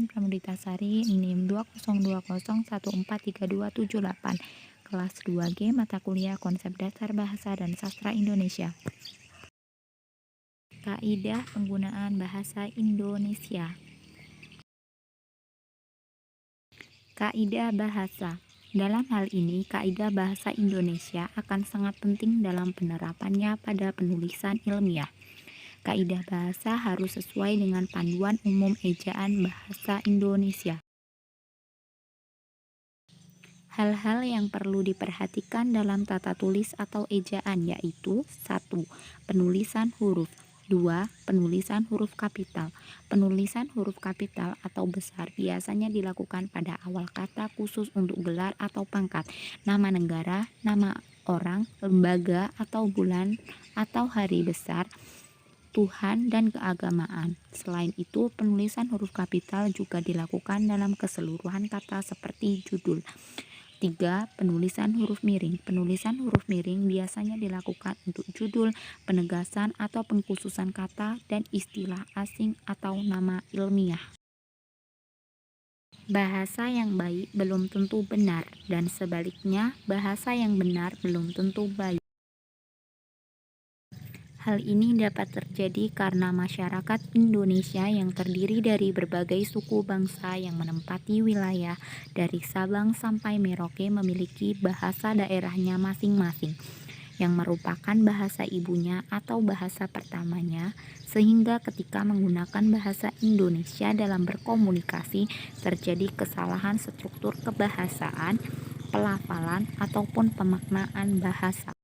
Pramuditasari, NIM 20201432278, kelas 2G mata kuliah Konsep Dasar Bahasa dan Sastra Indonesia. Kaidah penggunaan bahasa Indonesia. Kaidah bahasa. Dalam hal ini, kaidah bahasa Indonesia akan sangat penting dalam penerapannya pada penulisan ilmiah. Kaidah bahasa harus sesuai dengan panduan umum ejaan bahasa Indonesia. Hal-hal yang perlu diperhatikan dalam tata tulis atau ejaan yaitu 1. Penulisan huruf. 2. Penulisan huruf kapital. Penulisan huruf kapital atau besar biasanya dilakukan pada awal kata khusus untuk gelar atau pangkat, nama negara, nama orang, lembaga atau bulan atau hari besar, Tuhan, dan keagamaan. Selain itu, penulisan huruf kapital juga dilakukan dalam keseluruhan kata seperti judul. 3. Penulisan huruf miring. Penulisan huruf miring biasanya dilakukan untuk judul, penegasan atau pengkhususan kata dan istilah asing atau nama ilmiah. Bahasa yang baik belum tentu benar, dan sebaliknya, bahasa yang benar belum tentu baik. Hal ini dapat terjadi karena masyarakat Indonesia yang terdiri dari berbagai suku bangsa yang menempati wilayah dari Sabang sampai Merauke memiliki bahasa daerahnya masing-masing, yang merupakan bahasa ibunya atau bahasa pertamanya, sehingga ketika menggunakan bahasa Indonesia dalam berkomunikasi terjadi kesalahan struktur kebahasaan, pelafalan, ataupun pemaknaan bahasa.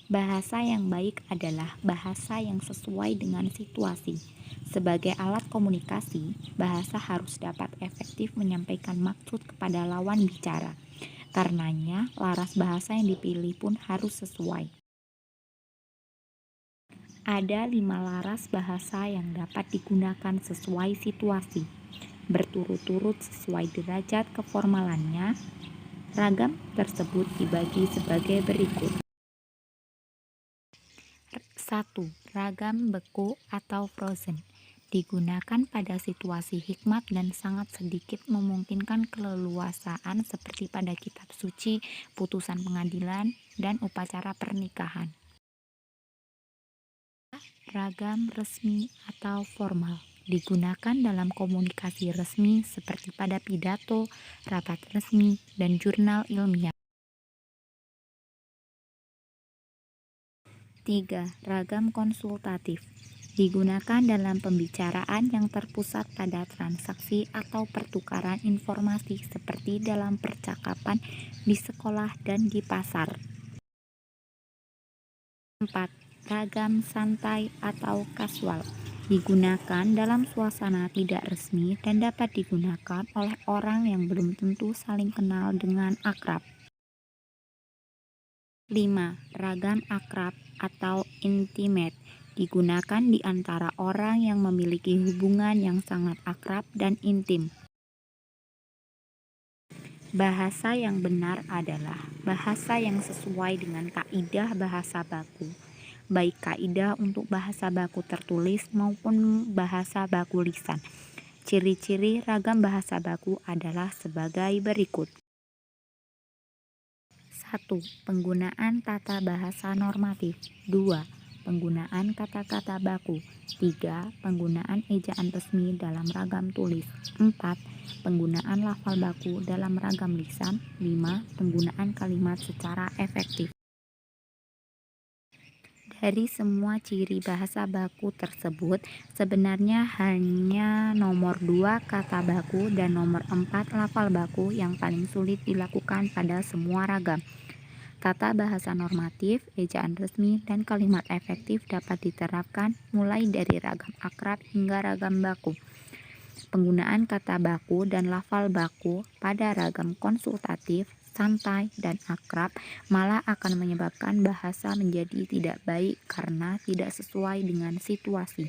Bahasa yang baik adalah bahasa yang sesuai dengan situasi. Sebagai alat komunikasi, bahasa harus dapat efektif menyampaikan maksud kepada lawan bicara. Karenanya, laras bahasa yang dipilih pun harus sesuai. Ada 5 laras bahasa yang dapat digunakan sesuai situasi, berturut-turut sesuai derajat keformalannya. Ragam tersebut dibagi sebagai berikut. 1. Ragam beku atau frozen. Digunakan pada situasi hikmat dan sangat sedikit memungkinkan keleluasaan seperti pada kitab suci, putusan pengadilan, dan upacara pernikahan. Ragam resmi atau formal. Digunakan dalam komunikasi resmi seperti pada pidato, rapat resmi, dan jurnal ilmiah. 3. Ragam konsultatif. Digunakan dalam pembicaraan yang terpusat pada transaksi atau pertukaran informasi seperti dalam percakapan di sekolah dan di pasar. 4. Ragam santai atau kasual. Digunakan dalam suasana tidak resmi dan dapat digunakan oleh orang yang belum tentu saling kenal dengan akrab. 5. Ragam akrab atau intimate. Digunakan di antara orang yang memiliki hubungan yang sangat akrab dan intim. Bahasa yang benar adalah bahasa yang sesuai dengan kaidah bahasa baku, baik kaidah untuk bahasa baku tertulis maupun bahasa baku lisan. Ciri-ciri ragam bahasa baku adalah sebagai berikut. 1. Penggunaan tata bahasa normatif. 2. Penggunaan kata-kata baku. 3. Penggunaan ejaan resmi dalam ragam tulis. 4. Penggunaan lafal baku dalam ragam lisan. 5. Penggunaan kalimat secara efektif. Dari semua ciri bahasa baku tersebut, sebenarnya hanya nomor 2 kata baku dan nomor 4 lafal baku yang paling sulit dilakukan pada semua ragam. Tata bahasa normatif, ejaan resmi, dan kalimat efektif dapat diterapkan mulai dari ragam akrab hingga ragam baku. Penggunaan kata baku dan lafal baku pada ragam konsultatif, santai, dan akrab malah akan menyebabkan bahasa menjadi tidak baik karena tidak sesuai dengan situasi.